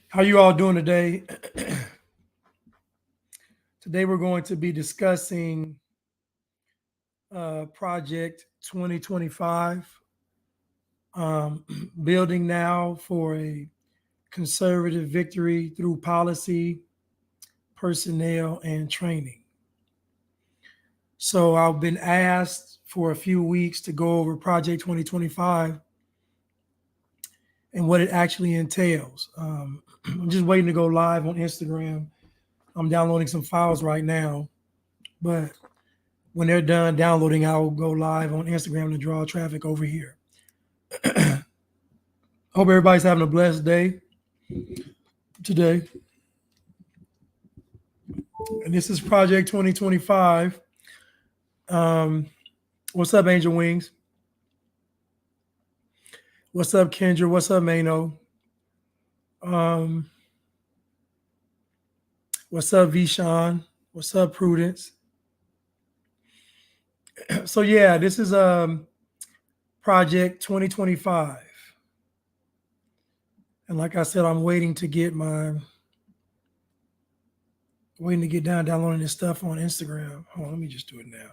How you all doing today? Today we're going to be discussing Project 2025, um, building now for a conservative victory through policy, personnel, and training. So I've been asked for a few weeks to go over Project 2025 and what it actually entails. I'm just waiting to go live on Instagram. I'm downloading some files right now, but when they're done downloading, I'll go live on Instagram to draw traffic over here. Hope everybody's having a blessed day today. And this is Project 2025. Um, what's up, Angel Wings? What's up, Kendra? What's up, Mano? Um, what's up, Vishan? What's up, Prudence? So yeah, this is Project 2025. And like I said, I'm waiting to get downloading this stuff on Instagram. Hold on, let me just do it now.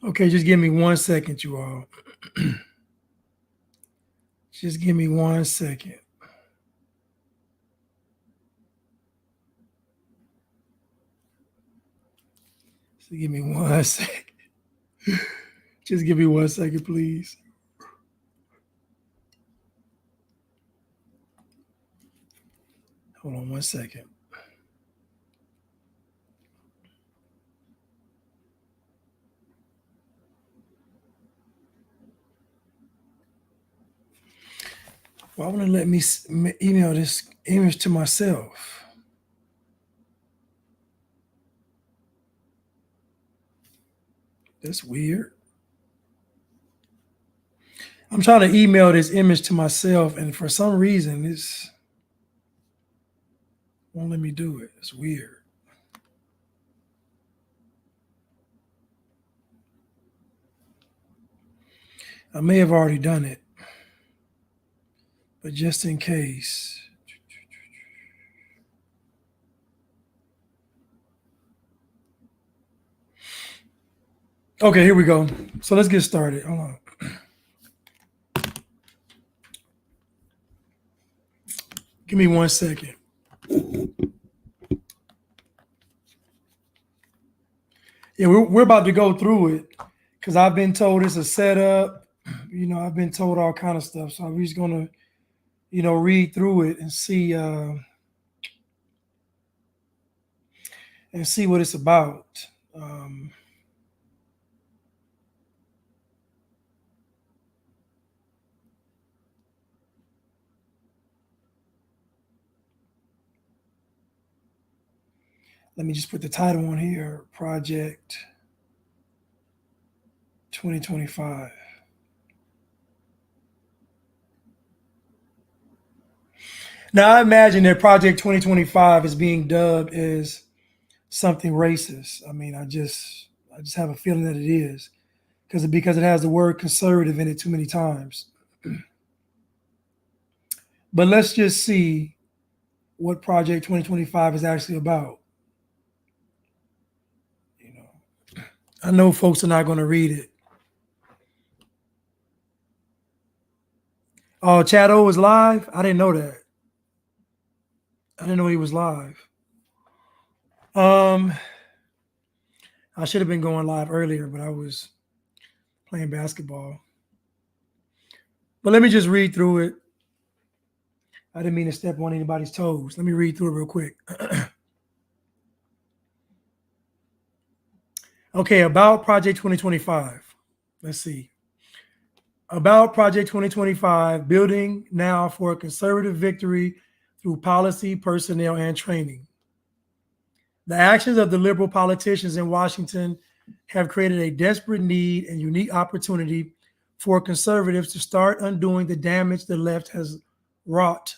Okay, just give me 1 second, you all. Just give me 1 second. So give me 1 second. Just give me 1 second, please. Hold on 1 second. Why won't it let me email this image to myself? That's weird. I'm trying to email this image to myself, and for some reason, this won't let me do it. It's weird. I may have already done it, but just in case. Okay, here we go. So let's get started. Hold on. Give me 1 second. Yeah, we're about to go through it because I've been told it's a setup. I've been told all kind of stuff. So I'm just gonna, read through it and see what it's about. Let me just put the title on here, Project 2025. Now, I imagine that Project 2025 is being dubbed as something racist. I mean, I just have a feeling that it is because it has the word conservative in it too many times. But let's just see what Project 2025 is actually about. I know folks are not going to read it. Oh, Chad O is live? I didn't know that. I didn't know he was live. I should have been going live earlier, but I was playing basketball. But let me just read through it. I didn't mean to step on anybody's toes. Let me read through it real quick. Okay, about Project 2025. Let's see. About Project 2025, building now for a conservative victory through policy, personnel, and training. The actions of the liberal politicians in Washington have created a desperate need and unique opportunity for conservatives to start undoing the damage the left has wrought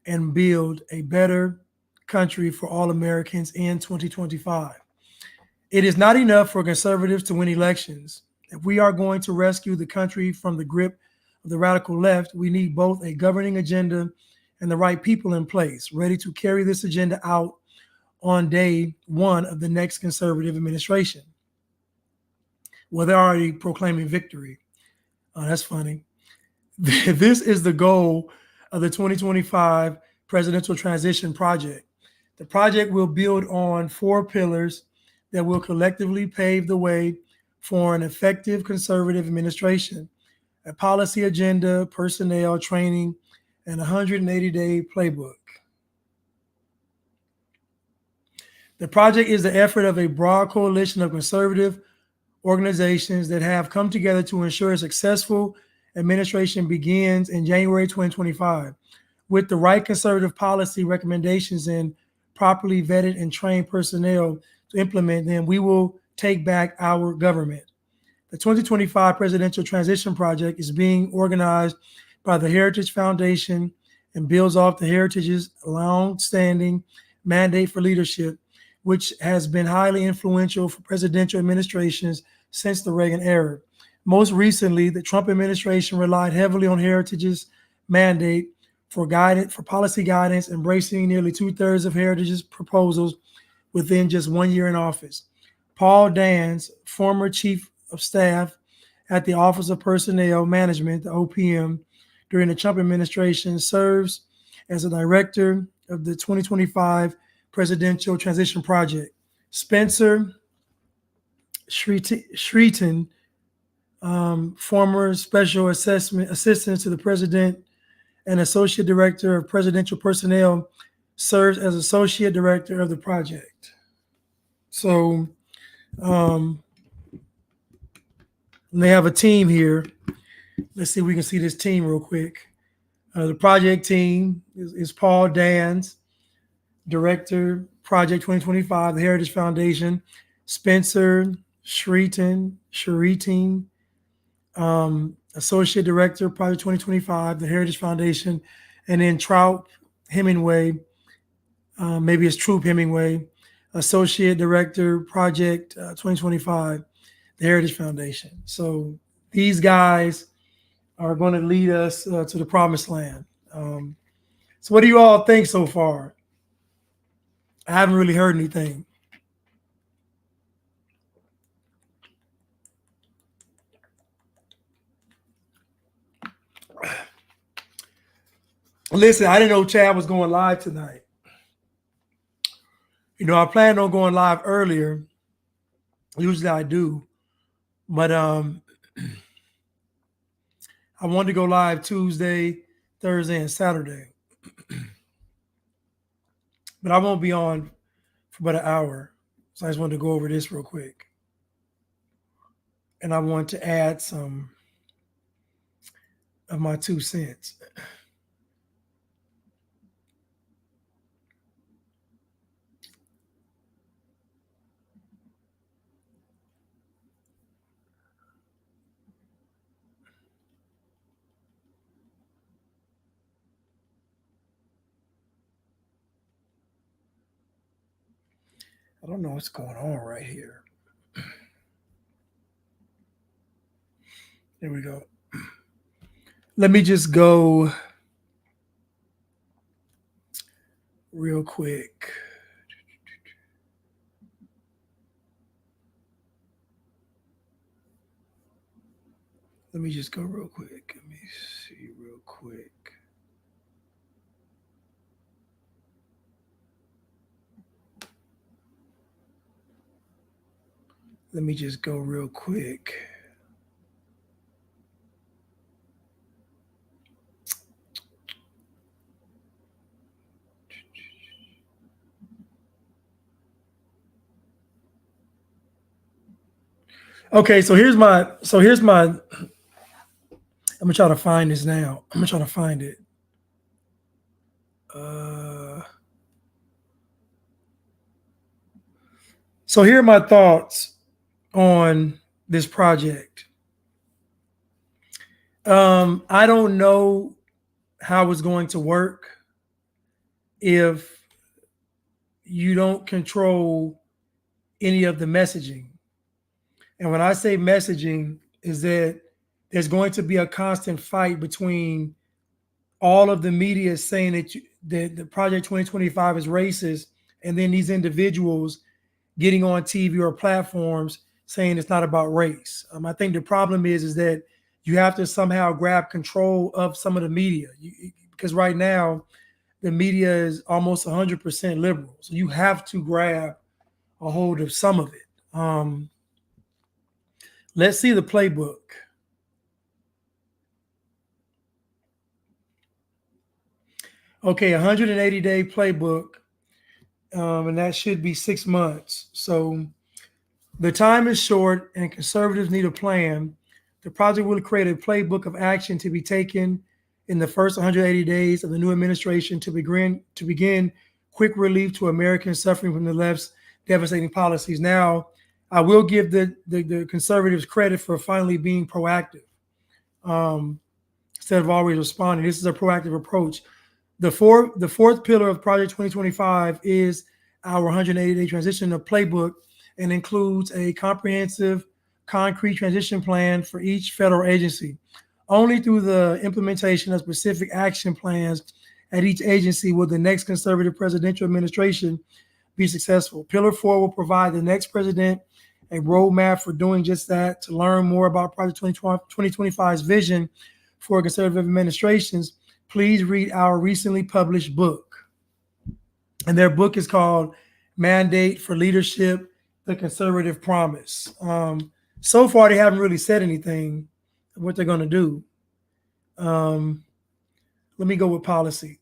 and build a better country for all Americans in 2025. It is not enough for conservatives to win elections. If we are going to rescue the country from the grip of the radical left, we need both a governing agenda and the right people in place, ready to carry this agenda out on day one of the next conservative administration. Well, they're already proclaiming victory. Oh, that's funny. This is the goal of the 2025 Presidential Transition Project. The project will build on 4 pillars that will collectively pave the way for an effective conservative administration: a policy agenda, personnel, training, and a 180-day playbook. The project is the effort of a broad coalition of conservative organizations that have come together to ensure a successful administration begins in January 2025. With the right conservative policy recommendations and properly vetted and trained personnel to implement them, we will take back our government. The 2025 Presidential Transition Project is being organized by the Heritage Foundation and builds off the Heritage's long-standing mandate for leadership, which has been highly influential for presidential administrations since the Reagan era. Most recently, the Trump administration relied heavily on Heritage's mandate for guidance, for policy guidance, embracing nearly 2/3 of Heritage's proposals within just 1 year in office. Paul Dans, former chief of staff at the Office of Personnel Management, the OPM, during the Trump administration, serves as a director of the 2025 Presidential Transition Project. Spencer Shreeton, former special assistant to the president and associate director of presidential personnel, serves as associate director of the project. So they have a team here. Let's see if we can see this team real quick. The project team is Paul Dans, Director, Project 2025, the Heritage Foundation; Spencer Shreeton, Associate Director, Project 2025, the Heritage Foundation; and then Trout Hemingway, maybe it's Troop Hemingway, Associate Director, Project 2025, the Heritage Foundation. So these guys are going to lead us to the promised land. So what do you all think so far? I haven't really heard anything. Listen, I didn't know Chad was going live tonight. You know, I planned on going live earlier. Usually I do. But I wanted to go live Tuesday, Thursday, and Saturday. But I won't be on for about an hour. So I just wanted to go over this real quick. And I want to add some of my 2 cents. I don't know what's going on right here. There we go. Let me just go real quick. Let me just go real quick. Let me see real quick. Let me just go real quick. Okay, so here's my, I'm gonna try to find this now. I'm gonna try to find it. So here are my thoughts on this project. I don't know how it's going to work if you don't control any of the messaging. And when I say messaging, is that there's going to be a constant fight between all of the media saying that the Project 2025 is racist, and then these individuals getting on TV or platforms saying it's not about race. I think the problem is that you have to somehow grab control of some of the media, because right now the media is almost 100% liberal. So you have to grab a hold of some of it. Let's see the playbook. Okay, 180-day playbook, and that should be 6 months. So the time is short and conservatives need a plan. The project will create a playbook of action to be taken in the first 180 days of the new administration to begin quick relief to Americans suffering from the left's devastating policies. Now, I will give the conservatives credit for finally being proactive instead of always responding. This is a proactive approach. The fourth pillar of Project 2025 is our 180-day transition playbook, and includes a comprehensive, concrete transition plan for each federal agency. Only through the implementation of specific action plans at each agency will the next conservative presidential administration be successful. Pillar 4 will provide the next president a roadmap for doing just that. To learn more about Project 2025's vision for conservative administrations, please read our recently published book. And their book is called Mandate for Leadership, The Conservative Promise. So far, they haven't really said anything of what they're going to do. Let me go with policy.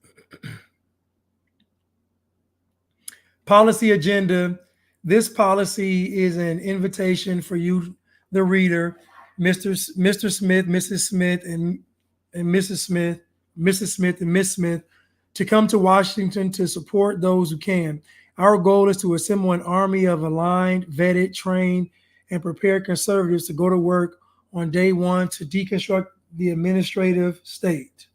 Policy agenda. This policy is an invitation for you, the reader, Mr. Smith, Mrs. Smith, and Mrs. Smith, Mrs. Smith, and Miss Smith, to come to Washington to support those who can. Our goal is to assemble an army of aligned, vetted, trained, and prepared conservatives to go to work on day one to deconstruct the administrative state.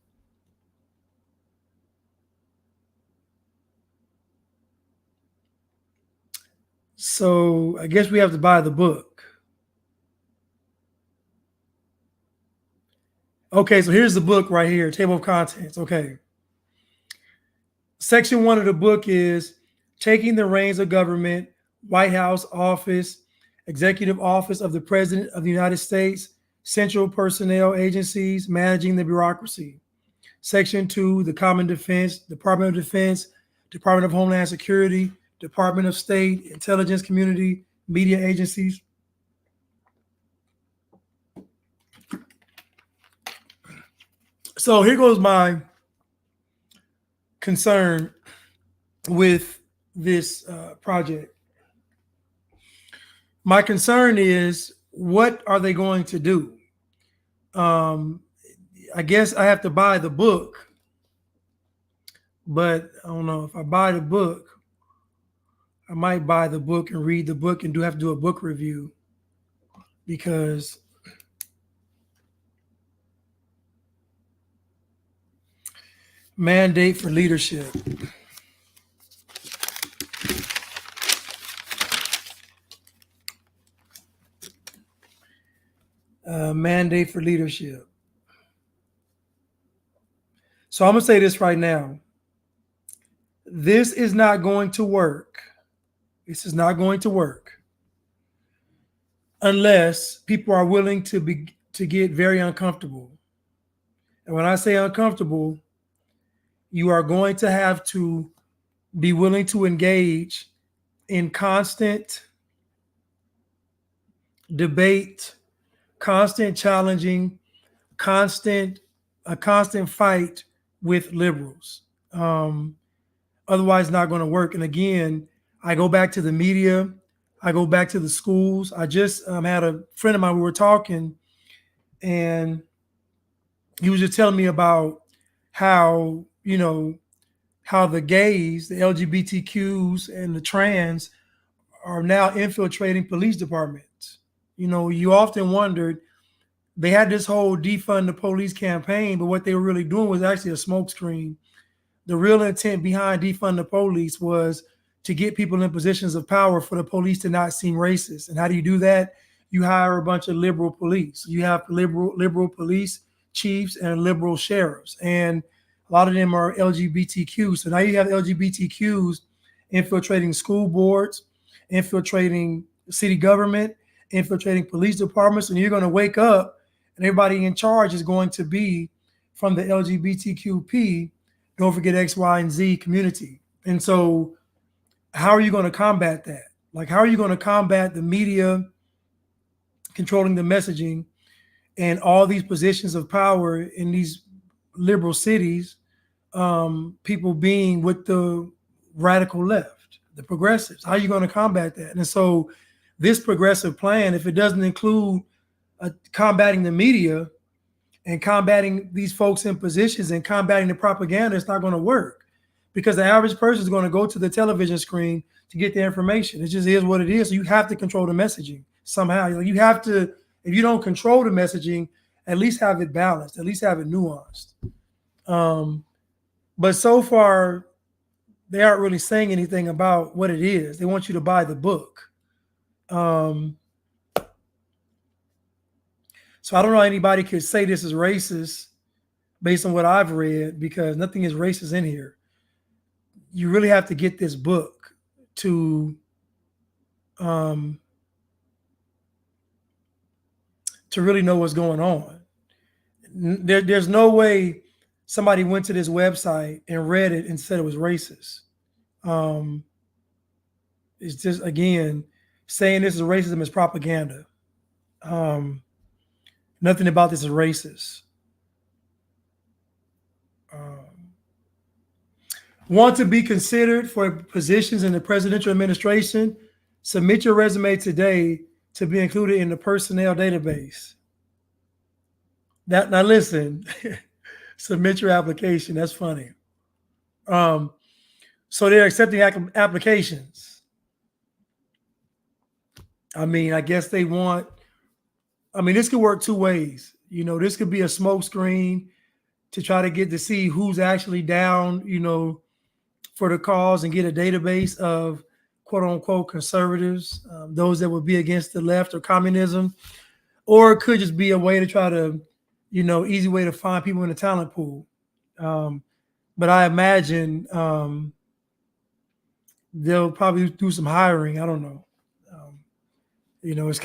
So I guess we have to buy the book. Okay, so here's the book right here, table of contents. Okay. Section 1 of the book is Taking the Reins of Government, White House Office, Executive Office of the President of the United States, Central Personnel Agencies, Managing the Bureaucracy. Section 2, the Common Defense, Department of Defense, Department of Homeland Security, Department of State, Intelligence Community, Media Agencies. So here goes my concern with this project. My concern is, what are they going to do? I guess I have to buy the book, but I don't know if I buy the book. I might buy the book and read the book and have to do a book review, because mandate for leadership. Mandate for leadership. So I'm going to say this right now. This is not going to work. This is not going to work unless people are willing to get very uncomfortable. And when I say uncomfortable, you are going to have to be willing to engage in constant debate, constant challenging, a constant fight with liberals. Otherwise, not going to work. And again, I go back to the media. I go back to the schools. I just had a friend of mine, we were talking, and he was just telling me about how, how the gays, the LGBTQs, and the trans are now infiltrating police departments. You often wondered, they had this whole defund the police campaign, but what they were really doing was actually a smokescreen. The real intent behind defund the police was to get people in positions of power for the police to not seem racist. And how do you do that? You hire a bunch of liberal police. You have liberal police chiefs and liberal sheriffs, and a lot of them are LGBTQ. So now you have LGBTQs infiltrating school boards, infiltrating city government, infiltrating police departments, and you're going to wake up and everybody in charge is going to be from the LGBTQP, don't forget X, Y, and Z community. And so how are you going to combat that? Like, how are you going to combat the media controlling the messaging and all these positions of power in these liberal cities, people being with the radical left, the progressives? How are you going to combat that? And so this progressive plan, if it doesn't include combating the media and combating these folks in positions and combating the propaganda, it's not going to work, because the average person is going to go to the television screen to get the information. It just is what it is. So you have to control the messaging somehow. You have to, if you don't control the messaging, at least have it balanced, at least have it nuanced. But so far, they aren't really saying anything about what it is. They want you to buy the book. So I don't know how anybody could say this is racist based on what I've read, because nothing is racist in here. You really have to get this book to really know what's going on. There's no way somebody went to this website and read it and said it was racist. It's just, again, saying this is racism is propaganda. Nothing about this is racist. Want to be considered for positions in the presidential administration? Submit your resume today to be included in the personnel database. Now listen, submit your application. That's funny. So they're accepting applications. I mean, I guess they want, this could work two ways. This could be a smoke screen to try to get to see who's actually down, for the cause, and get a database of quote unquote conservatives, those that would be against the left or communism. Or it could just be a way to try to, easy way to find people in the talent pool. But I imagine they'll probably do some hiring. I don't know. It's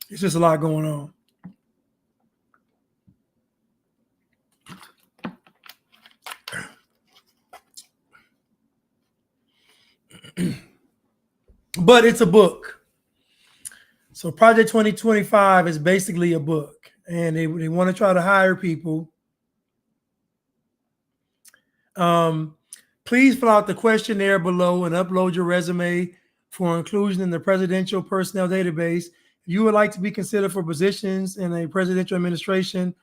it's just a lot going on. But it's a book. So Project 2025 is basically a book, and they want to try to hire people. Please fill out the questionnaire below and upload your resume for inclusion in the presidential personnel database. If you would like to be considered for positions in a presidential administration,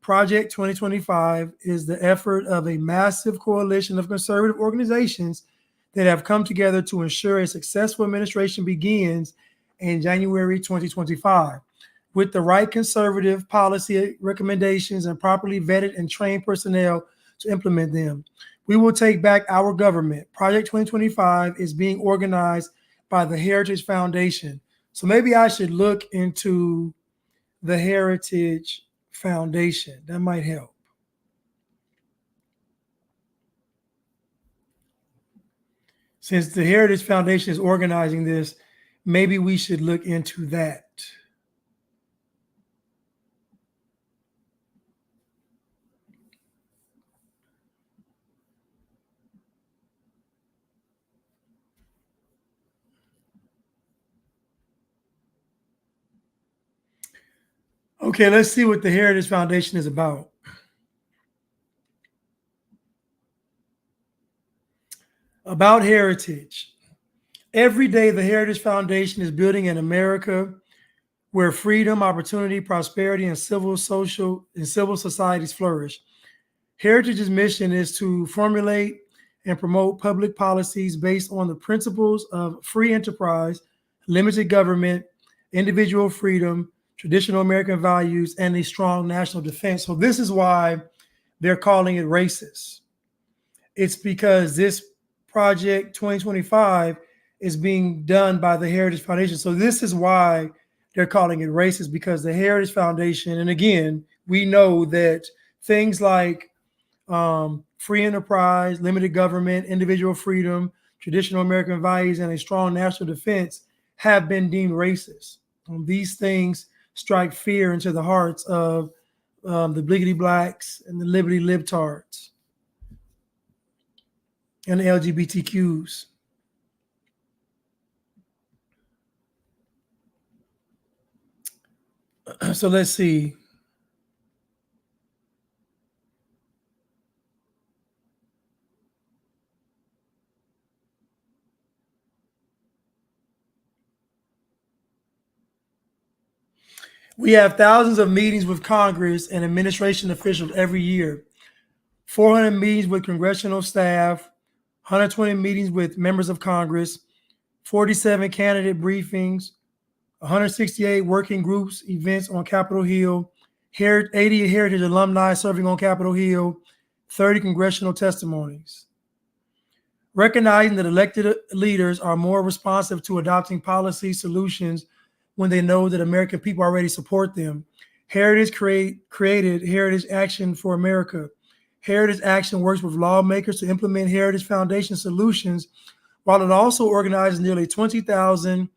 Project 2025 is the effort of a massive coalition of conservative organizations that have come together to ensure a successful administration begins in January 2025. With the right conservative policy recommendations and properly vetted and trained personnel to implement them, we will take back our government. Project 2025 is being organized by the Heritage Foundation. So maybe I should look into the Heritage Foundation. That might help. Since the Heritage Foundation is organizing this, maybe we should look into that. Okay, let's see what the Heritage Foundation is about. About heritage. Every day, the Heritage Foundation is building an America where freedom, opportunity, prosperity, and civil societies flourish. Heritage's mission is to formulate and promote public policies based on the principles of free enterprise, limited government, individual freedom, traditional American values, and a strong national defense. So this is why they're calling it racist. It's because this project 2025 is being done by the Heritage Foundation. So this is why they're calling it racist, because the Heritage Foundation, and again, we know that things like free enterprise, limited government, individual freedom, traditional American values, and a strong national defense have been deemed racist. These things strike fear into the hearts of the Bliggity Blacks and the Liberty Libtards and the LGBTQs. So let's see. We have thousands of meetings with Congress and administration officials every year. 400 meetings with congressional staff, 120 meetings with members of Congress, 47 candidate briefings, 168 working groups events on Capitol Hill, 80 Heritage alumni serving on Capitol Hill, 30 congressional testimonies. Recognizing that elected leaders are more responsive to adopting policy solutions when they know that American people already support them. Heritage created Heritage Action for America. Heritage Action works with lawmakers to implement Heritage Foundation solutions, while it also organizes nearly 20,000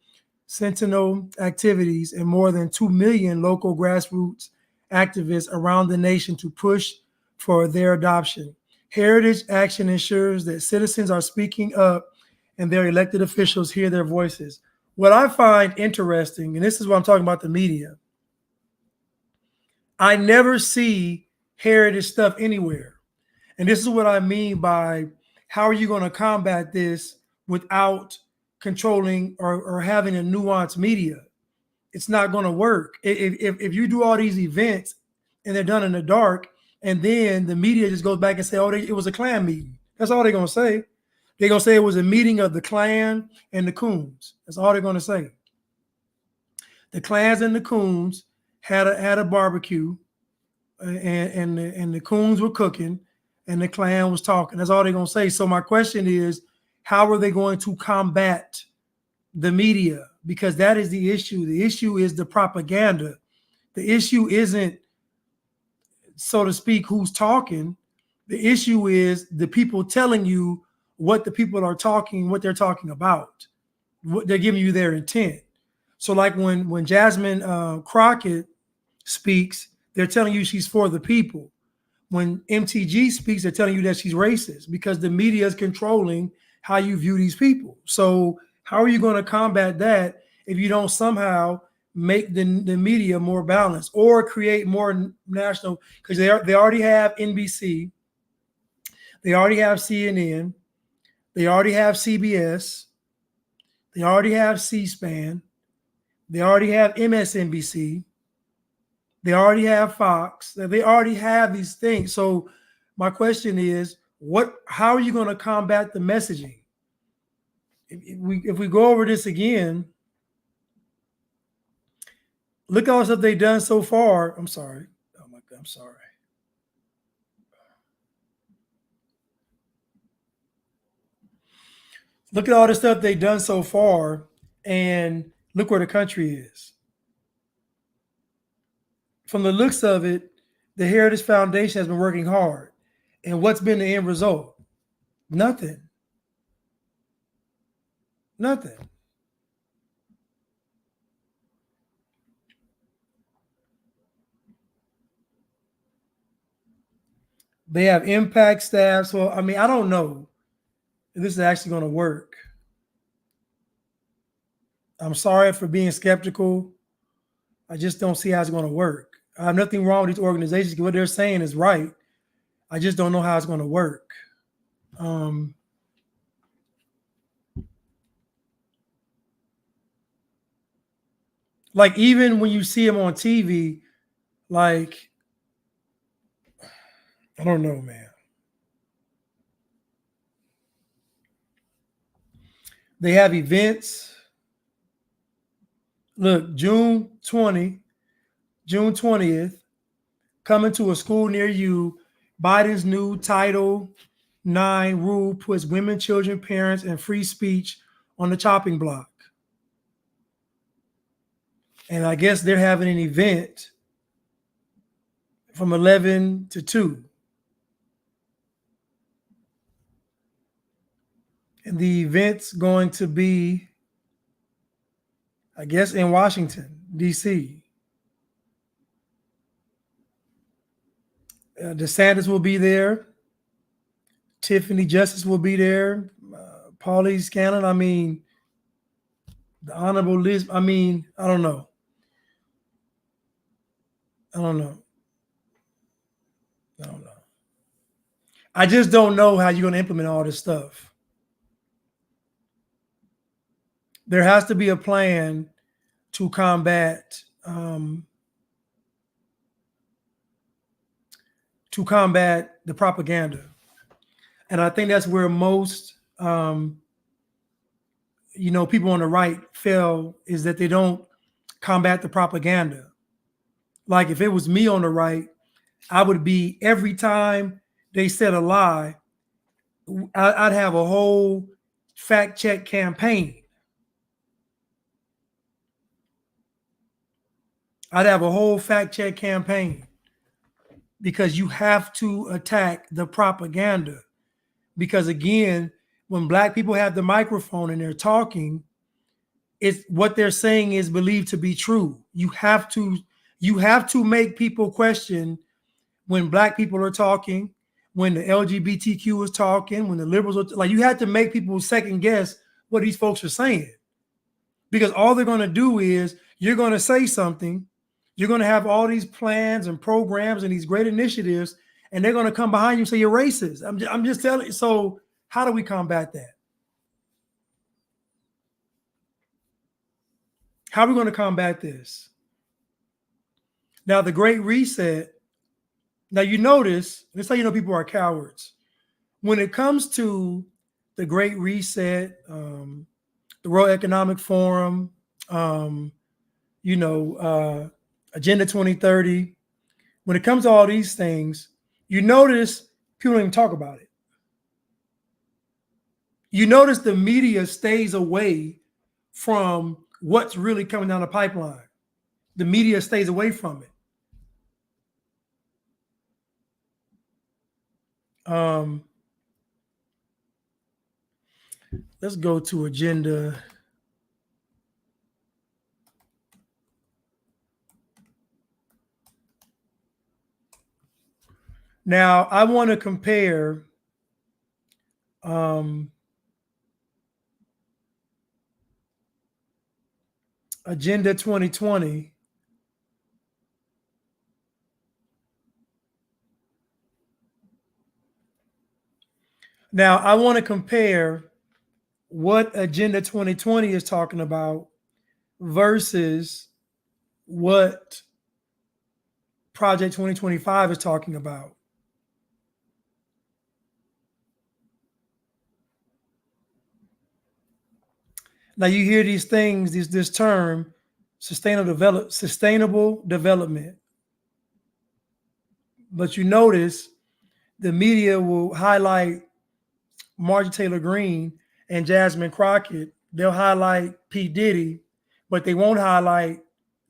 Sentinel activities and more than 2 million local grassroots activists around the nation to push for their adoption. Heritage Action ensures that citizens are speaking up and their elected officials hear their voices. What I find interesting, and this is what I'm talking about the media, I never see heritage stuff anywhere. And this is what I mean by how are you going to combat this without controlling or having a nuanced media? It's not going to work. If you do all these events and they're done in the dark, and then the media just goes back and say, oh, it was a Klan meeting. That's all they're going to say. They're going to say it was a meeting of the Klan and the Coons. That's all they're going to say. The Klans and the Coons had a barbecue, and the Coons were cooking, and the Klan was talking. That's all they're going to say. So my question is, how are they going to combat the media? Because that is the issue. The issue is the propaganda. The issue isn't, so to speak, who's talking. The issue is the people telling you what the people are talking, what they're talking about. What they're giving you their intent. So like when Jasmine Crockett speaks, they're telling you she's for the people. When MTG speaks, they're telling you that she's racist because the media is controlling how you view these people. So how are you going to combat that if you don't somehow make the media more balanced or create more national? Because they already have NBC, they already have CNN, they already have CBS, they already have C-SPAN, they already have MSNBC, they already have Fox, they already have these things. So my question is, how are you going to combat the messaging? If we go over this again, look at all the stuff they've done so far. I'm sorry. Oh my God, I'm sorry. Look at all the stuff they've done so far, and look where the country is. From the looks of it, the Heritage Foundation has been working hard. And what's been the end result? Nothing. Nothing. They have impact staff. So, I mean, I don't know if this is actually going to work. I'm sorry for being skeptical. I just don't see how it's going to work. I have nothing wrong with these organizations. What they're saying is right. I just don't know how it's going to work. Like even when you see them on TV, like, I don't know, man. They have events. Look, June 20th, coming to a school near you, Biden's new Title 9 rule puts women, children, parents, and free speech on the chopping block. And I guess they're having an event from 11 to 2. And the event's going to be, I guess, in Washington, D.C. DeSantis will be there. Tiffany Justice will be there. Paulie Scanlon. I mean, the Honorable Liz. I mean, I don't know. I just don't know how you're going to implement all this stuff. There has to be a plan to combat the propaganda. And I think that's where most people on the right fail, is that they don't combat the propaganda. Like, if it was me on the right, I would be, every time they said a lie, I'd have a whole fact check campaign. Because you have to attack the propaganda. Because again, when Black people have the microphone and they're talking, it's what they're saying is believed to be true. You have to make people question when Black people are talking, when the LGBTQ is talking, when the liberals are like, you have to make people second guess what these folks are saying. Because all they're going to do is, you're going to say something, you're going to have all these plans and programs and these great initiatives, and they're going to come behind you and say you're racist. I'm just telling you. So how do we combat that? How are we going to combat this? Now, the Great Reset. Now, you notice, that's how you know people are cowards. When it comes to the Great Reset, the World Economic Forum, Agenda 2030, when it comes to all these things, you notice people don't even talk about it. You notice the media stays away from what's really coming down the pipeline. The media stays away from it. Let's go to agenda. Now, I want to compare Agenda 2020 Now, I want to compare what Agenda 2020 is talking about versus what Project 2025 is talking about. Now, you hear these things, this term, sustainable development. But you notice the media will highlight Marjorie Taylor Greene and Jasmine Crockett. They'll highlight P. Diddy, but they won't highlight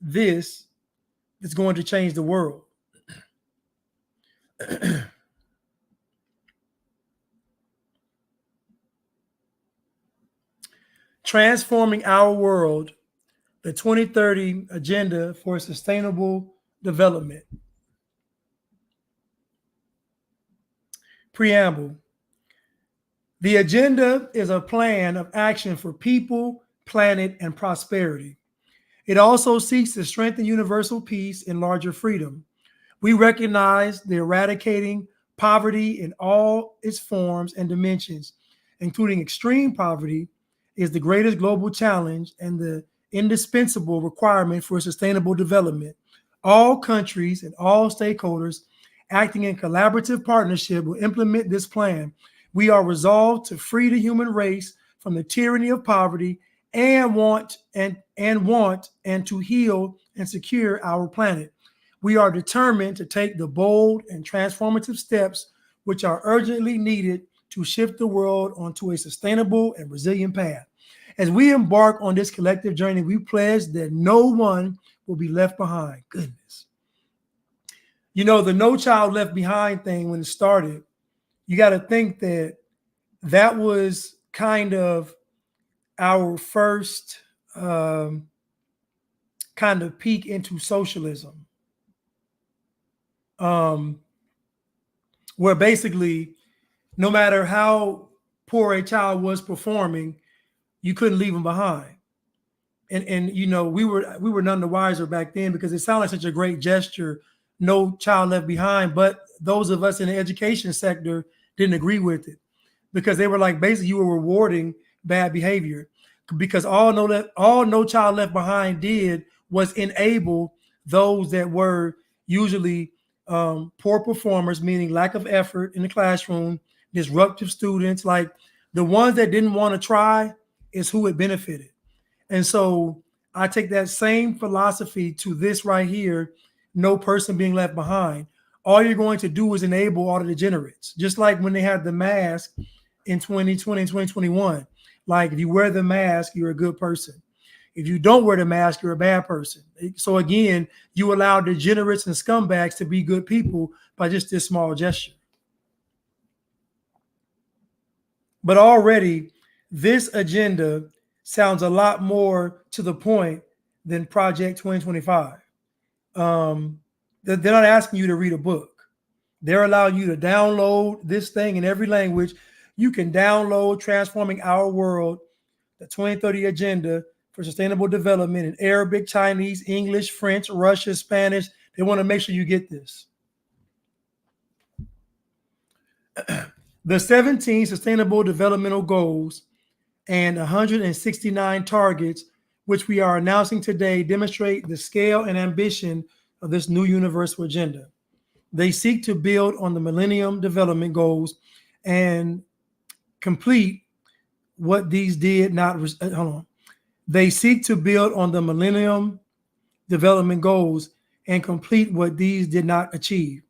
this that's going to change the world. Transforming our world, the 2030 Agenda for Sustainable Development. Preamble. The agenda is a plan of action for people, planet, and prosperity. It also seeks to strengthen universal peace and larger freedom. We recognize the eradicating poverty in all its forms and dimensions, including extreme poverty, is the greatest global challenge and the indispensable requirement for sustainable development. All countries and all stakeholders acting in collaborative partnership will implement this plan. We are resolved to free the human race from the tyranny of poverty and want to heal and secure our planet. We are determined to take the bold and transformative steps which are urgently needed to shift the world onto a sustainable and resilient path. As we embark on this collective journey, we pledge that no one will be left behind. Goodness. You know, the No Child Left Behind thing, when it started, you got to think that that was kind of our first kind of peek into socialism, where basically, no matter how poor a child was performing, you couldn't leave them behind. And you know, we were none the wiser back then, because it sounded like such a great gesture, no child left behind. But those of us in the education sector didn't agree with it, because they were like, basically you were rewarding bad behavior, because all no child left behind did was enable those that were usually poor performers, meaning lack of effort in the classroom, disruptive students, like the ones that didn't want to try is who it benefited. And so I take that same philosophy to this right here, no person being left behind. All you're going to do is enable all the degenerates, just like when they had the mask in 2020 and 2021. Like, if you wear the mask, you're a good person. If you don't wear the mask, you're a bad person. So again, you allow degenerates and scumbags to be good people by just this small gesture. But already, this agenda sounds a lot more to the point than Project 2025. They're not asking you to read a book. They're allowing you to download this thing in every language. You can download Transforming Our World, the 2030 Agenda for Sustainable Development, in Arabic, Chinese, English, French, Russian, Spanish. They want to make sure you get this. The 17 Sustainable Developmental Goals and 169 targets, which we are announcing today, demonstrate the scale and ambition of this new universal agenda. They seek to build on the Millennium Development Goals and complete what these did not. Hold on. They seek to build on the Millennium Development Goals and complete what these did not achieve.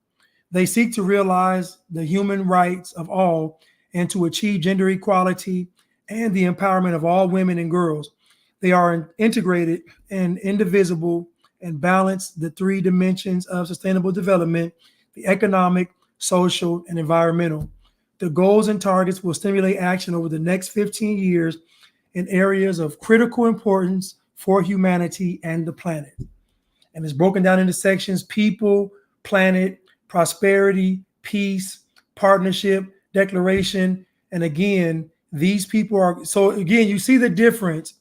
They seek to realize the human rights of all and to achieve gender equality and the empowerment of all women and girls. They are integrated and indivisible and balance the three dimensions of sustainable development: the economic, social, and environmental. The goals and targets will stimulate action over the next 15 years in areas of critical importance for humanity and the planet. And it's broken down into sections: people, planet, prosperity, peace, partnership, declaration. And again, these people are, so again, you see the difference.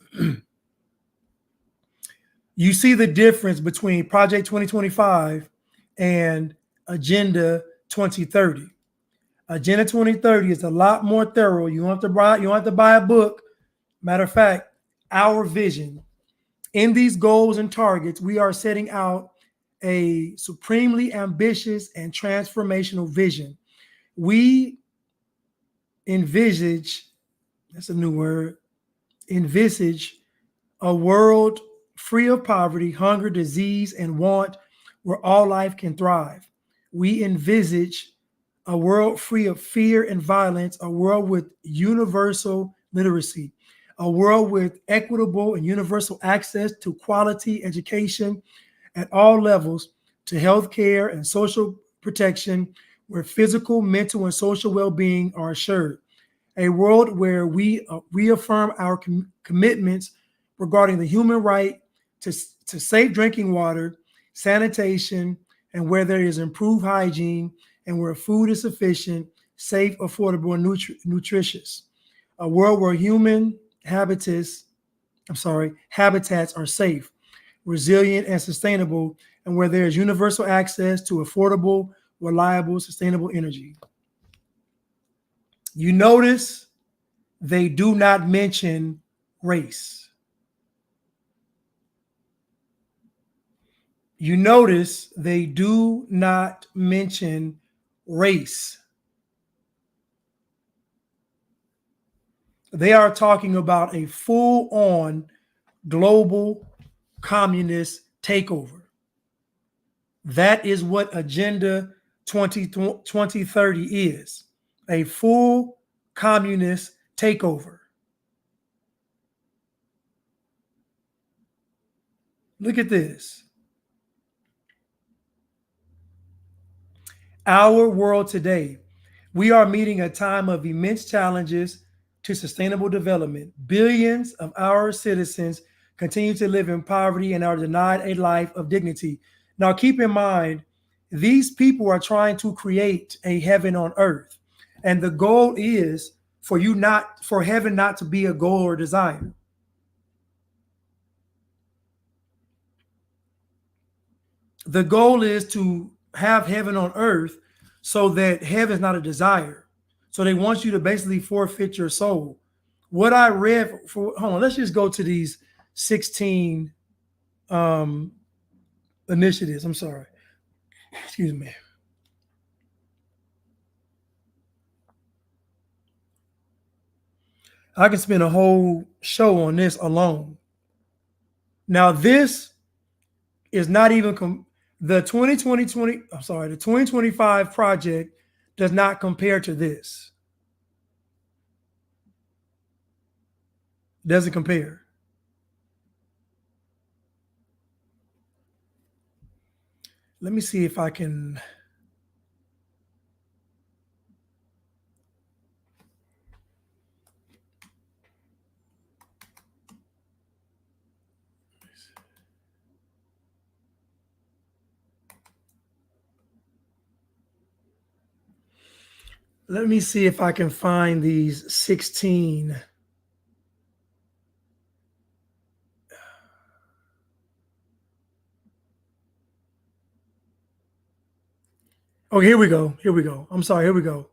You see the difference between Project 2025 and Agenda 2030. Agenda 2030 is a lot more thorough. You don't have to buy a book. Matter of fact, our vision in these goals and targets, we are setting out a supremely ambitious and transformational vision. We envisage, that's a new word, envisage a world free of poverty, hunger, disease, and want, where all life can thrive. We envisage a world free of fear and violence, a world with universal literacy, a world with equitable and universal access to quality education at all levels, to health care and social protection, where physical, mental, and social well-being are assured. A world where we reaffirm our commitments regarding the human right to safe drinking water, sanitation, and where there is improved hygiene, and where food is sufficient, safe, affordable, and nutritious. A world where human habitats are safe, resilient, and sustainable, and where there is universal access to affordable, reliable, sustainable energy. You notice they do not mention race. You notice they do not mention race. They are talking about a full-on global communist takeover. That is what Agenda 2030 is. A full communist takeover. Look at this. Our world today. We are meeting a time of immense challenges to sustainable development. Billions of our citizens continue to live in poverty and are denied a life of dignity. Now, keep in mind, these people are trying to create a heaven on earth. And the goal is for heaven not to be a goal or desire. The goal is to have heaven on earth so that heaven is not a desire. So they want you to basically forfeit your soul. What I read hold on, let's just go to these 16 initiatives. I'm sorry. Excuse me. I can spend a whole show on this alone. Now, this is not even the 2025 project does not compare to this. Doesn't compare. Let me see if I can. Let me see if I can find these 16. Oh, here we go. Here we go. I'm sorry. Here we go.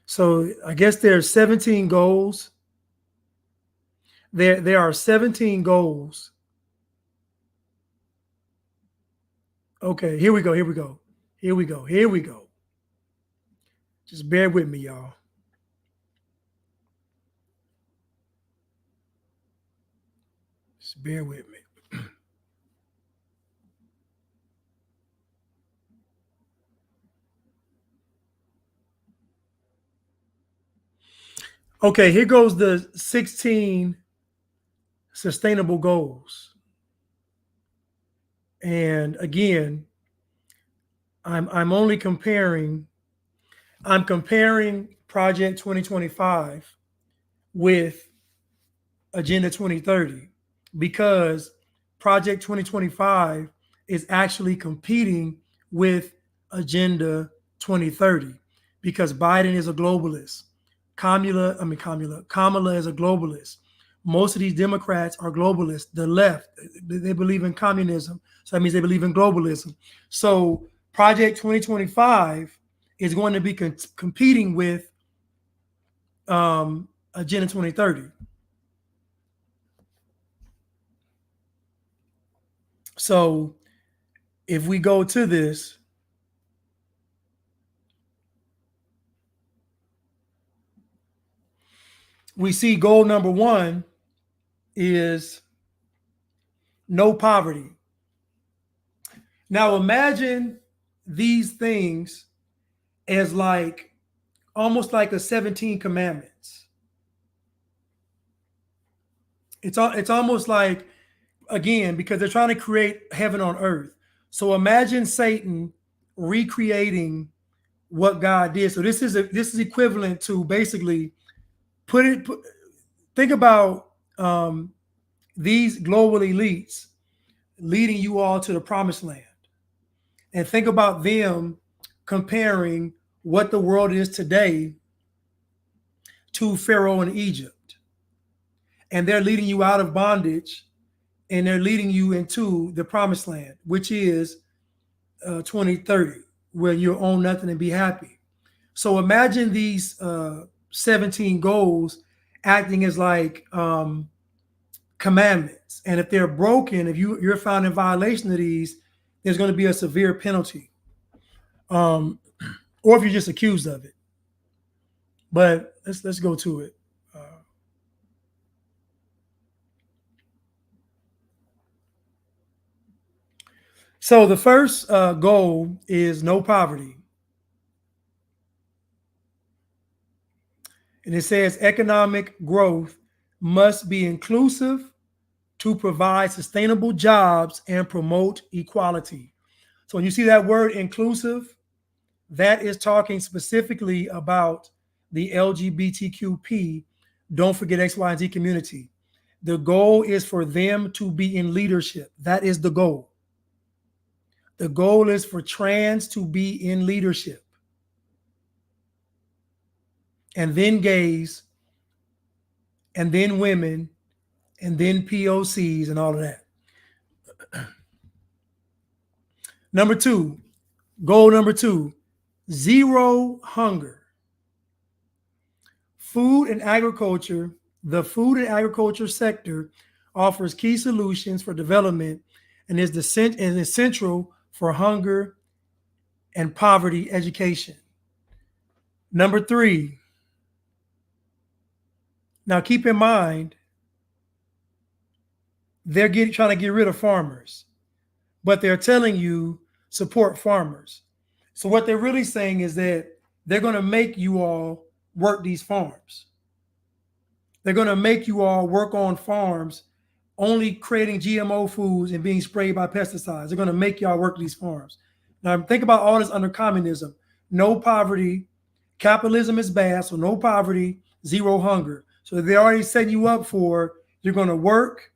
So I guess there's 17 goals. There are 17 goals. Okay, here we go. Here we go. Here we go. Here we go. Just bear with me, y'all. Just bear with me. Okay, here goes the 16 sustainable goals. And again, I'm only comparing Project 2025 with Agenda 2030 because Project 2025 is actually competing with Agenda 2030 because Biden is a globalist. Kamala is a globalist. Most of these Democrats are globalists. The left, they believe in communism. So that means they believe in globalism. So Project 2025 is going to be competing with Agenda 2030. So if we go to this, we see goal number 1 is no poverty. Now imagine these things as like almost like the 17 commandments. It's almost like, again, because they're trying to create heaven on earth. So imagine Satan recreating what God did. So this is equivalent to basically think about these global elites leading you all to the promised land, and think about them comparing what the world is today to Pharaoh in Egypt, and they're leading you out of bondage, and they're leading you into the promised land, which is 2030, where you'll own nothing and be happy. So imagine these 17 goals acting as like commandments. And if they're broken, if you're found in violation of these, there's going to be a severe penalty. Or if you're just accused of it. But let's go to it. So the first goal is no poverty. And it says economic growth must be inclusive to provide sustainable jobs and promote equality. So when you see that word inclusive, that is talking specifically about the LGBTQP, don't forget X, Y, and Z community. The goal is for them to be in leadership. That is the goal. The goal is for trans to be in leadership. And then gays, and then women, and then POCs and all of that. Number two, goal number two, zero hunger. The food and agriculture sector offers key solutions for development and is essential for hunger and poverty education. Number three, now keep in mind, they're trying to get rid of farmers, but they're telling you support farmers. So what they're really saying is that they're going to make you all work these farms. They're going to make you all work on farms, only creating GMO foods and being sprayed by pesticides. They're going to make y'all work these farms. Now, think about all this under communism. No poverty. Capitalism is bad, so no poverty, zero hunger. So they're already setting you up for you're going to work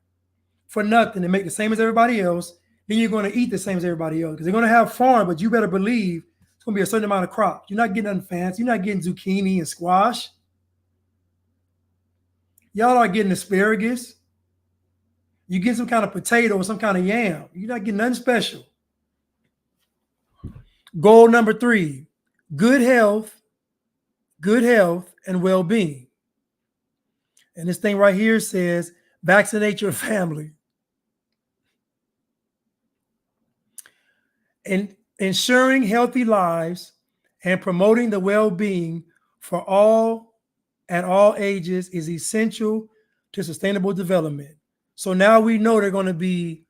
for nothing and make the same as everybody else. Then you're going to eat the same as everybody else because they're going to have farm, but you better believe it's going to be a certain amount of crop. You're not getting nothing fancy. You're not getting zucchini and squash. Y'all are getting asparagus. You get some kind of potato or some kind of yam. You're not getting nothing special. Goal number three, good health and well-being. And this thing right here says, vaccinate your family. And ensuring healthy lives and promoting the well-being for all at all ages is essential to sustainable development. So now we know they're going to be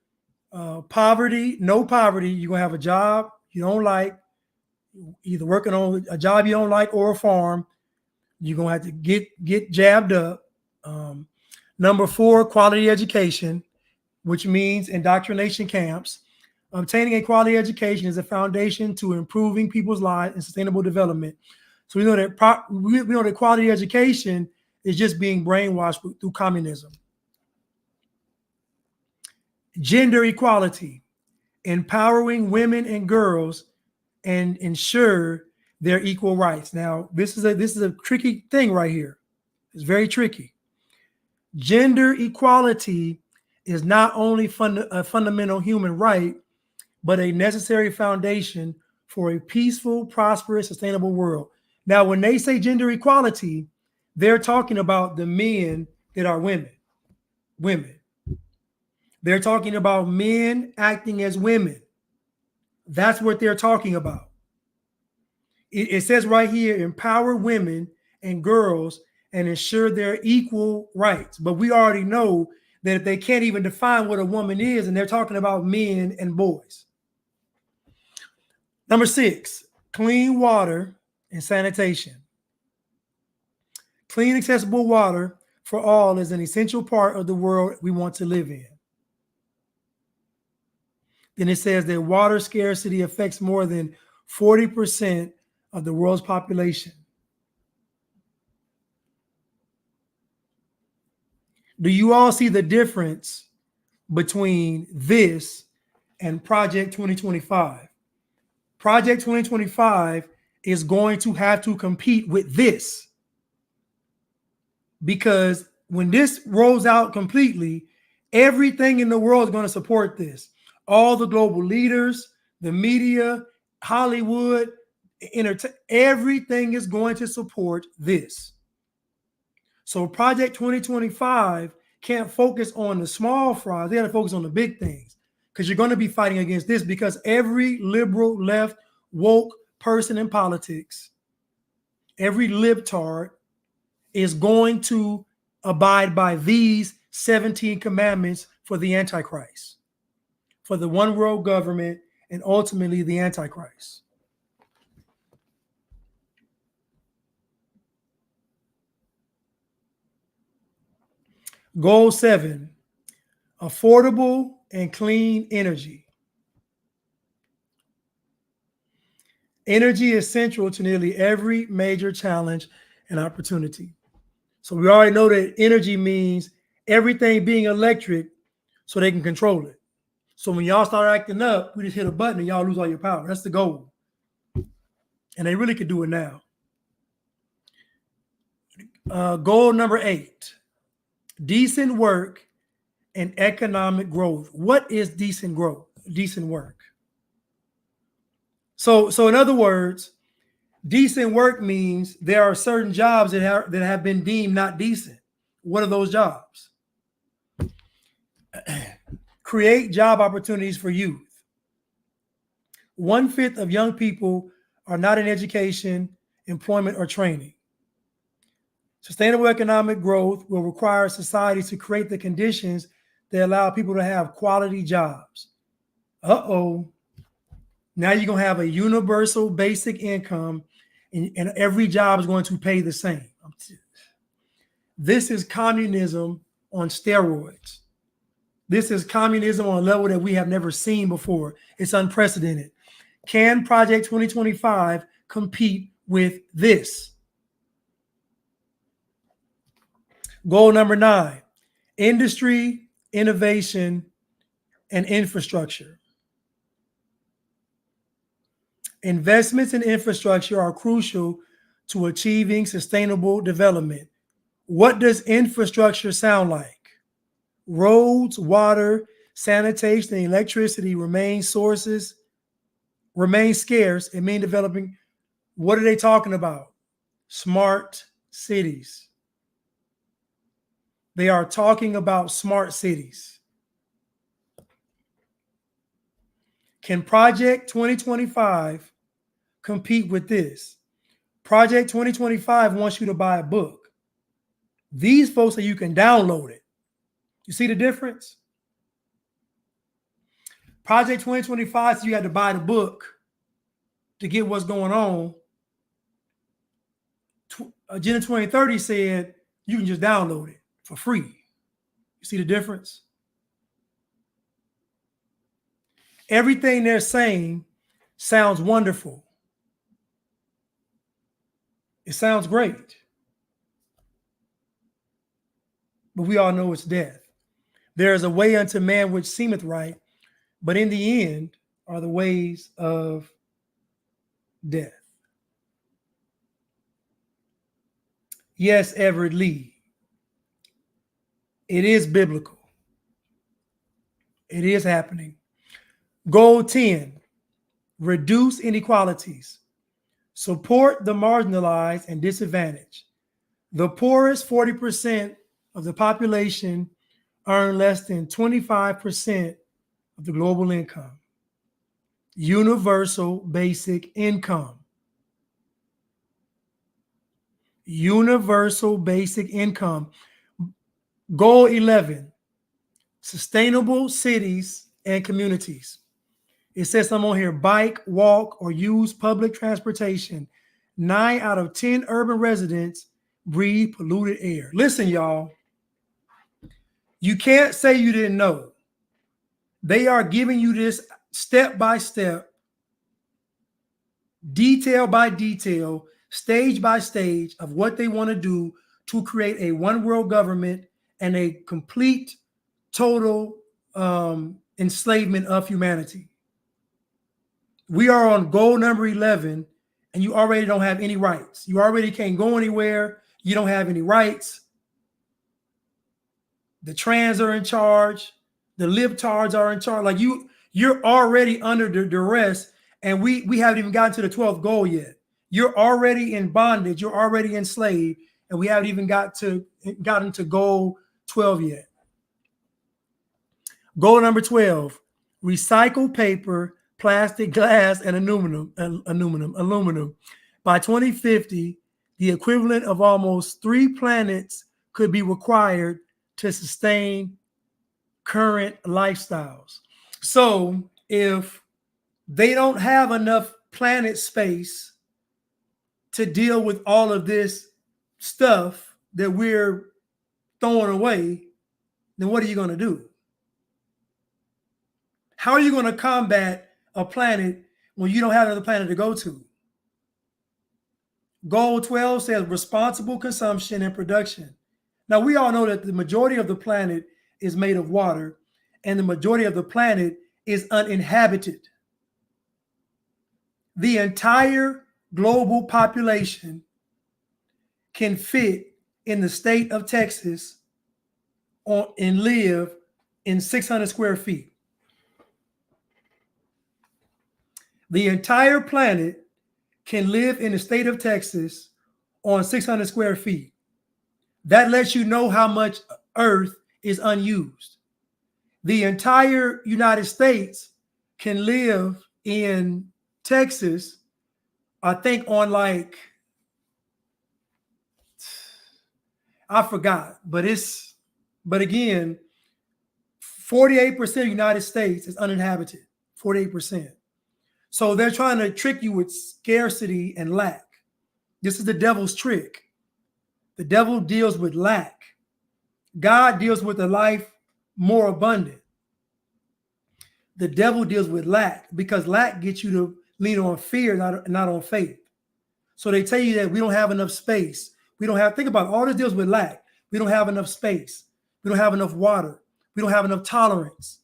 poverty, no poverty. You're going to have a job you don't like, either working on a job you don't like or a farm. You're going to have to get jabbed up. Number four, quality education, which means indoctrination camps. Obtaining a quality education is a foundation to improving people's lives and sustainable development. So we know that quality education is just being brainwashed through communism. Gender equality, empowering women and girls and ensure their equal rights. Now, this is a tricky thing right here. It's very tricky. Gender equality is not only a fundamental human right, but a necessary foundation for a peaceful, prosperous, sustainable world. Now, when they say gender equality, they're talking about the men that are women. They're talking about men acting as women. That's what they're talking about. It says right here, empower women and girls and ensure their equal rights. But we already know that if they can't even define what a woman is, and they're talking about men and boys. Number six, clean water and sanitation. Clean, accessible water for all is an essential part of the world we want to live in. Then it says that water scarcity affects more than 40% of the world's population. Do you all see the difference between this and Project 2025? Project 2025 is going to have to compete with this, because when this rolls out completely, everything in the world is going to support this. All the global leaders, the media, Hollywood, everything is going to support this. So Project 2025 can't focus on the small fries. They got to focus on the big things, because you're going to be fighting against this, because every liberal, left, woke person in politics, every libtard is going to abide by these 17 commandments for the Antichrist, for the one world government, and ultimately the Antichrist. Goal 7, affordable and clean energy. Energy is central to nearly every major challenge and opportunity. So we already know that energy means everything being electric so they can control it. So when y'all start acting up, we just hit a button and y'all lose all your power. That's the goal. And they really could do it now. Goal number 8, decent work and economic growth. What is decent growth? Decent work. So in other words, decent work means there are certain jobs that have been deemed not decent. What are those jobs? Create job opportunities for youth. 1/5 of young people are not in education, employment, or training. Sustainable economic growth will require society to create the conditions that allow people to have quality jobs. Uh-oh. Now you're going to have a universal basic income, and every job is going to pay the same. This is communism on steroids. This is communism on a level that we have never seen before. It's unprecedented. Can Project 2025 compete with this? Goal number 9, industry, innovation, and infrastructure. Investments in infrastructure are crucial to achieving sustainable development. What does infrastructure sound like? Roads, water, sanitation, and electricity remain scarce. It means developing. What are they talking about? Smart cities. They are talking about smart cities. Can Project 2025 compete with this? Project 2025 wants you to buy a book. These folks say you can download it. You see the difference? Project 2025 says you had to buy the book to get what's going on. Agenda 2030 said you can just download it for free. You see the difference? Everything they're saying sounds wonderful. It sounds great. But we all know it's death. There is a way unto man which seemeth right, but in the end are the ways of death. Yes, Everett Lee. It is biblical. It is happening. Goal 10, reduce inequalities. Support the marginalized and disadvantaged. The poorest 40% of the population earn less than 25% of the global income. Universal basic income. Universal basic income. Goal 11, sustainable cities and communities. It says something on here, bike, walk, or use public transportation. 9 out of 10 urban residents breathe polluted air. Listen, y'all, you can't say you didn't know. They are giving you this step by step, detail by detail, stage by stage of what they want to do to create a one world government and a complete, total enslavement of humanity. We are on goal number 11, and you already don't have any rights. You already can't go anywhere. You don't have any rights. The trans are in charge. The libtards are in charge. Like you're already under the duress, and we haven't even gotten to the 12th goal yet. You're already in bondage. You're already enslaved, and we haven't even gotten to goal 12 yet. Goal number 12, recycle paper, plastic, glass, and aluminum. By 2050, the equivalent of almost 3 planets could be required to sustain current lifestyles. So if they don't have enough planet space to deal with all of this stuff that we're throwing away, then what are you going to do? How are you going to combat a planet when you don't have another planet to go to? Goal 12 says responsible consumption and production. Now, we all know that the majority of the planet is made of water, and the majority of the planet is uninhabited. The entire global population can fit in the state of Texas and live in 600 square feet. The entire planet can live in the state of Texas on 600 square feet. That lets you know how much Earth is unused. The entire United States can live in Texas, I think on like, I forgot, but again, 48% of the United States is uninhabited, 48%. So they're trying to trick you with scarcity and lack. This is the devil's trick. The devil deals with lack. God deals with a life more abundant. The devil deals with lack because lack gets you to lean on fear, not on faith. So they tell you that we don't have enough space. We don't have, think about it, all this deals with lack. We don't have enough space. We don't have enough water. We don't have enough tolerance.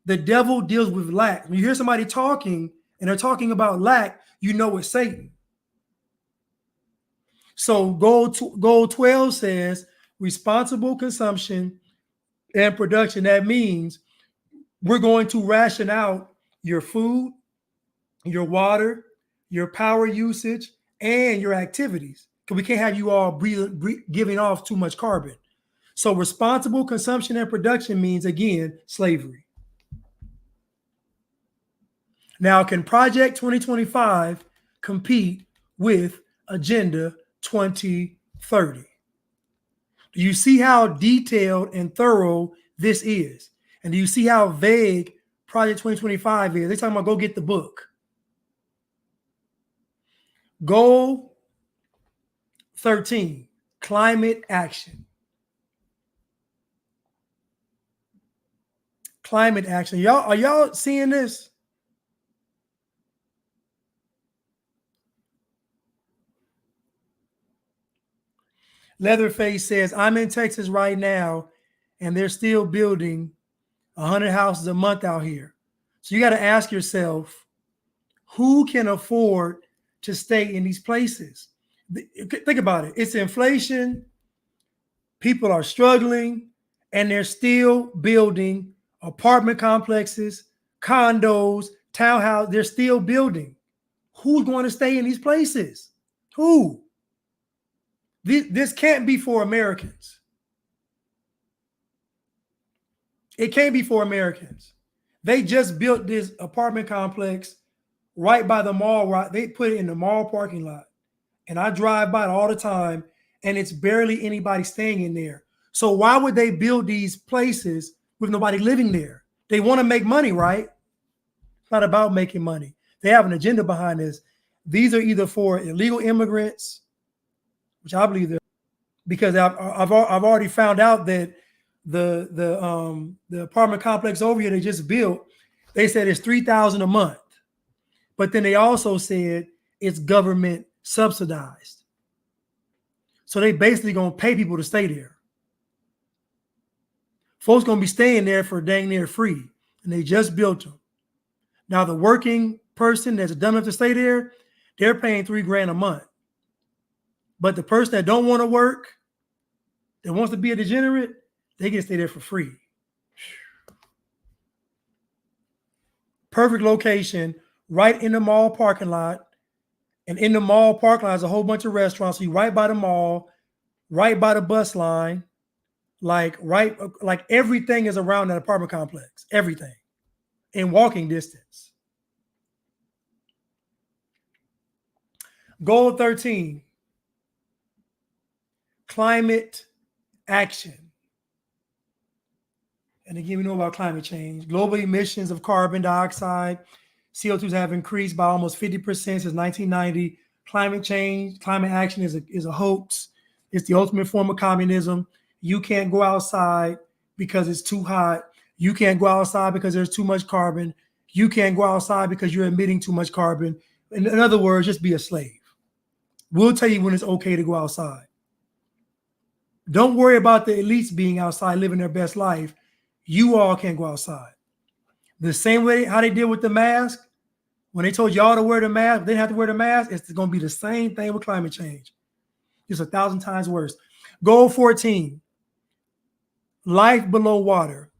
The devil deals with lack. When you hear somebody talking and they're talking about lack, you know it's Satan. So goal 12 says responsible consumption and production. That means we're going to ration out your food, your water, your power usage, and your activities, because we can't have you all giving off too much carbon. So responsible consumption and production means, again, slavery. Now, can Project 2025 compete with Agenda 2030? Do you see how detailed and thorough this is? And do you see how vague Project 2025 is? They're talking about go get the book. Goal 13, climate action. Climate action. Are y'all seeing this? Leatherface says, I'm in Texas right now, and they're still building 100 houses a month out here. So you got to ask yourself, who can afford to stay in these places? Think about it. It's inflation. People are struggling, and they're still building apartment complexes, condos, townhouses. They're still building. Who's going to stay in these places? Who? This can't be for Americans. It can't be for Americans. They just built this apartment complex right by the mall. Right, they put it in the mall parking lot. And I drive by it all the time, and it's barely anybody staying in there. So why would they build these places with nobody living there? They want to make money, right? It's not about making money. They have an agenda behind this. These are either for illegal immigrants, which I believe they're, because I've already found out that the apartment complex over here they just built, they said it's $3,000 a month, but then they also said it's government subsidized. So they basically gonna pay people to stay there. Folks gonna be staying there for dang near free, and they just built them. Now the working person that's dumb enough to stay there, they're paying $3,000 a month. But the person that don't want to work, that wants to be a degenerate, they can stay there for free. Perfect location, right in the mall parking lot. And in the mall parking lot is a whole bunch of restaurants. So you're right by the mall, right by the bus line, like everything is around that apartment complex. Everything in walking distance. Goal 13. Climate action. And again, we know about climate change. Global emissions of carbon dioxide, CO2s have increased by almost 50% since 1990. Climate change, climate action is a hoax. It's the ultimate form of communism. you can't go outside because it's too hot. You can't go outside because there's too much carbon. You can't go outside because you're emitting too much carbon. In other words, just be a slave. We'll tell you when it's okay to go outside. Don't worry about the elites being outside living their best life. You all can't go outside. The same way how they did with the mask, when they told y'all to wear the mask, they didn't have to wear the mask. It's going to be the same thing with climate change. It's 1,000 times worse. Goal 14, life below water.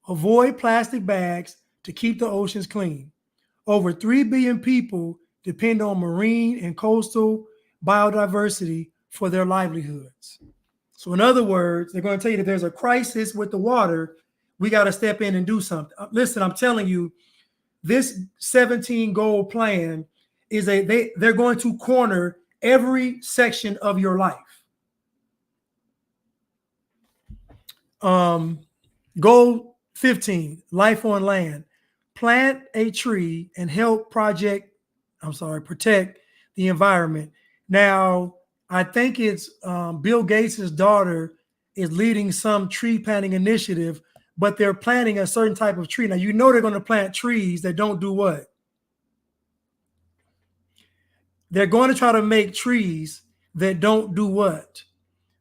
Avoid plastic bags to keep the oceans clean. Over 3 billion people depend on marine and coastal biodiversity for their livelihoods. So in other words, they're going to tell you that there's a crisis with the water. We got to step in and do something. Listen, I'm telling you, this 17 goal plan is they're going to corner every section of your life. Goal 15, life on land. Plant a tree and help protect the environment. Now, I think it's Bill Gates' daughter is leading some tree planting initiative, but they're planting a certain type of tree. Now, you know they're going to plant trees that don't do what? They're going to try to make trees that don't do what?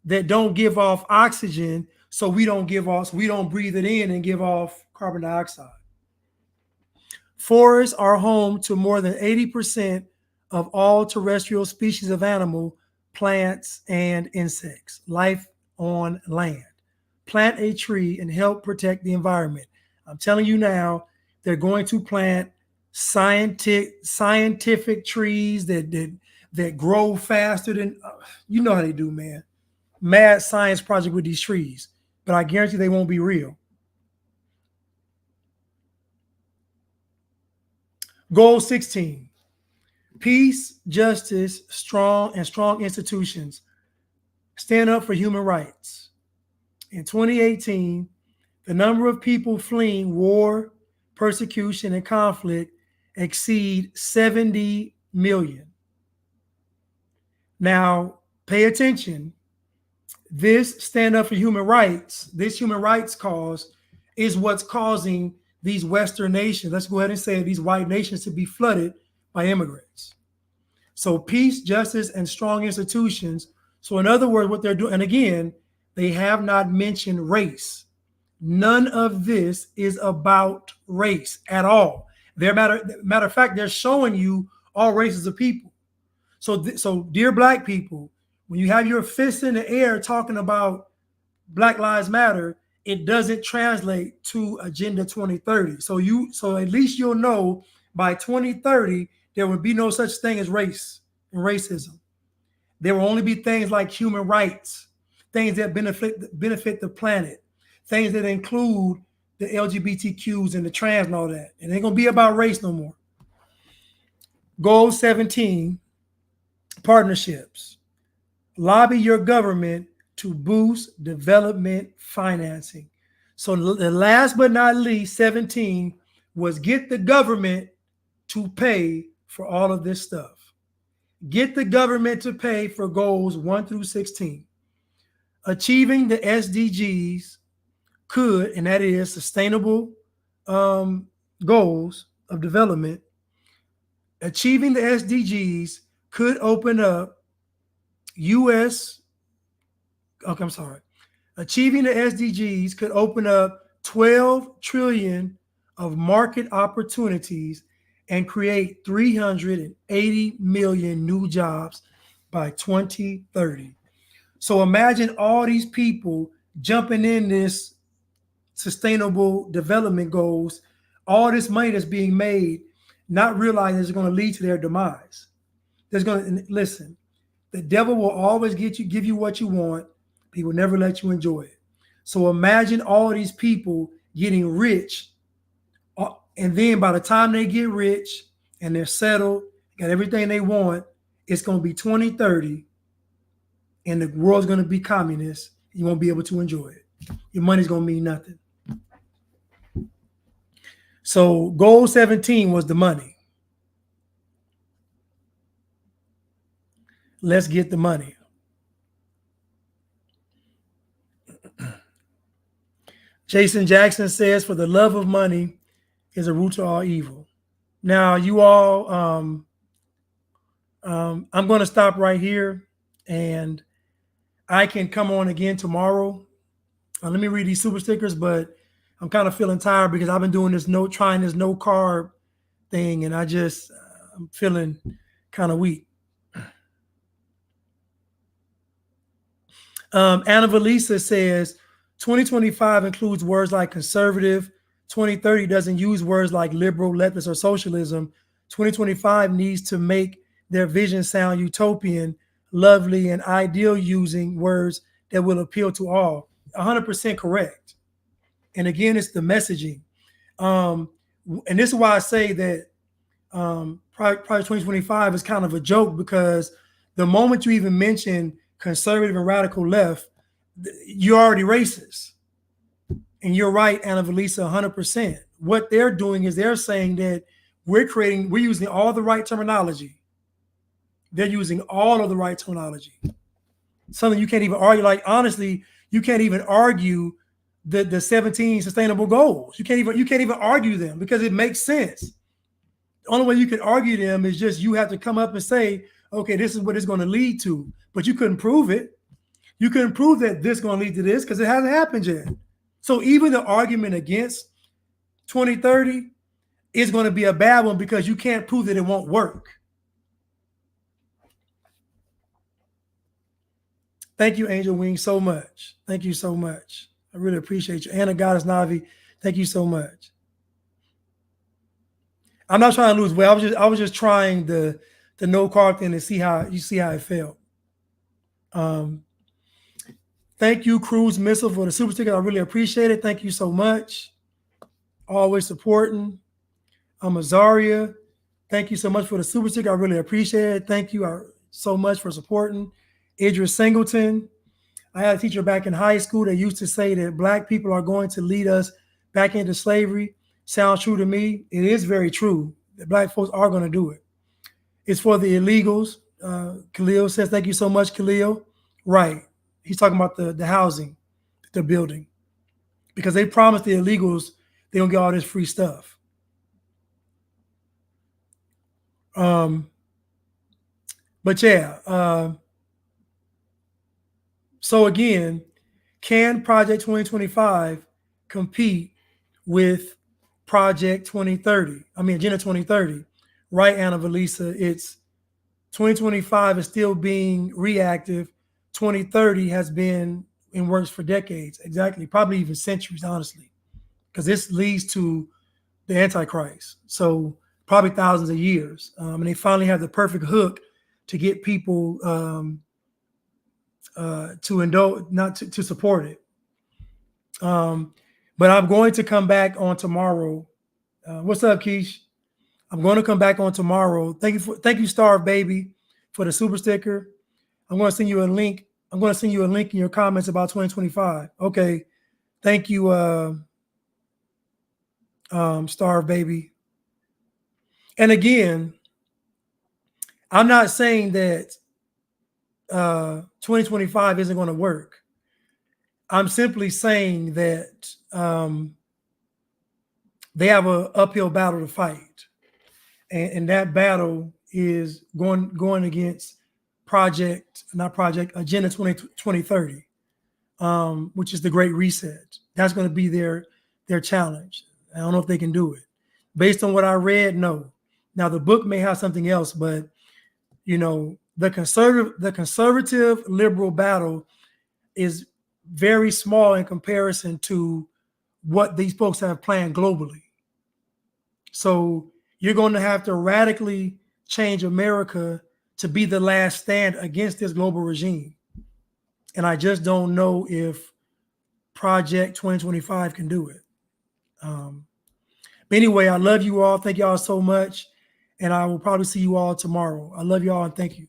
That don't give off oxygen, so we don't breathe it in and give off carbon dioxide. Forests are home to more than 80% of all terrestrial species of animal, plants, and insects. Life on land. Plant a tree and help protect the environment. I'm telling you now, they're going to plant scientific trees that grow faster than, you know how they do, man. Mad science project with these trees, but I guarantee they won't be real. Goal 16, peace, justice, strong institutions. Stand up for human rights. In 2018, the number of people fleeing war, persecution, and conflict exceed 70 million. Now, pay attention. This stand up for human rights, this human rights cause is what's causing these Western nations, let's go ahead and say these white nations, to be flooded by immigrants. So peace, justice, and strong institutions. So in other words, what they're doing, and again, they have not mentioned race. None of this is about race at all. Matter of fact, they're showing you all races of people. So dear Black people, when you have your fists in the air talking about Black Lives Matter, it doesn't translate to Agenda 2030. So at least you'll know by 2030 there will be no such thing as race and racism. There will only be things like human rights, things that benefit the planet, things that include the LGBTQs and the trans and all that. It ain't gonna be about race no more. Goal 17, partnerships. Lobby your government to boost development financing. So the last but not least, 17, was get the government to pay for all of this stuff. Get the government to pay for goals 1 through 16. Achieving the SDGs could, and that is sustainable goals of development, achieving the SDGs could open up Achieving the SDGs could open up 12 trillion of market opportunities and create 380 million new jobs by 2030. So imagine all these people jumping in this sustainable development goals, all this money that's being made, not realizing it's going to lead to their demise. Listen, the devil will always give you what you want. He will never let you enjoy it. So imagine all these people getting rich, and then by the time they get rich and they're settled, got everything they want, it's going to be 2030, and the world's going to be communist. You won't be able to enjoy it. Your money's going to mean nothing. So goal 17 was the money. Let's get the money. Jason Jackson says, for the love of money is a root to all evil. Now, you all, I'm going to stop right here, and I can come on again tomorrow. Let me read these super stickers, but I'm kind of feeling tired because I've been doing this trying this no carb thing, and I'm feeling kind of weak. Anna Valisa says 2025 includes words like conservative. 2030 doesn't use words like liberal, leftist, or socialism. 2025 needs to make their vision sound utopian, lovely, and ideal, using words that will appeal to all. 100% correct. And again, it's the messaging. And this is why I say that Project 2025 is kind of a joke, because the moment you even mention conservative and radical left, you're already racist. And you're right, Anna Valisa, 100%. What they're doing is they're saying that we're using all the right terminology. They're using all of the right terminology. Something you can't even argue. Like, honestly, you can't even argue the 17 sustainable goals. You can't even argue them because it makes sense. The only way you can argue them is just you have to come up and say, okay, this is what it's going to lead to. But you couldn't prove it. You couldn't prove that this is going to lead to this because it hasn't happened yet. So even the argument against 2030 is going to be a bad one because you can't prove that it won't work. Thank you, Angel Wing, so much. Thank you so much. I really appreciate you. Anna Goddess Navi, thank you so much. I'm not trying to lose weight. I was just trying the no carb thing to see how it felt. Thank you, Cruise Missile, for the super sticker. I really appreciate it. Thank you so much. Always supporting. Azaria, thank you so much for the super sticker. I really appreciate it. Thank you so much for supporting. Idris Singleton. I had a teacher back in high school that used to say that Black people are going to lead us back into slavery. Sounds true to me. It is very true that Black folks are going to do it. It's for the illegals. Khalil says, thank you so much, Khalil. Right. He's talking about the housing that they're building, because they promised the illegals they don't get all this free stuff. But yeah. So again, can Project 2025 compete with Project 2030? I mean, Agenda 2030, right, Anna Valisa? It's 2025 is still being reactive. 2030 has been in works for decades, exactly, probably even centuries, honestly, because this leads to the Antichrist. So probably thousands of years. And they finally have the perfect hook to get people to indulge, not to support it. But I'm going to come back on tomorrow. What's up, Keish? I'm going to come back on tomorrow. Thank you, Star Baby, for the super sticker. I'm going to send you a link. I'm going to send you a link in your comments about 2025. Okay. Thank you, Star Baby. And again, I'm not saying that 2025 isn't going to work. I'm simply saying that they have an uphill battle to fight. And that battle is going against Agenda 2030, which is the Great Reset. That's going to be their challenge. I don't know if they can do it. Based on what I read, no. Now the book may have something else, but the conservative liberal battle is very small in comparison to what these folks have planned globally. So you're going to have to radically change America to be the last stand against this global regime. And I just don't know if Project 2025 can do it. But anyway, I love you all. Thank you all so much. And I will probably see you all tomorrow. I love you all and thank you.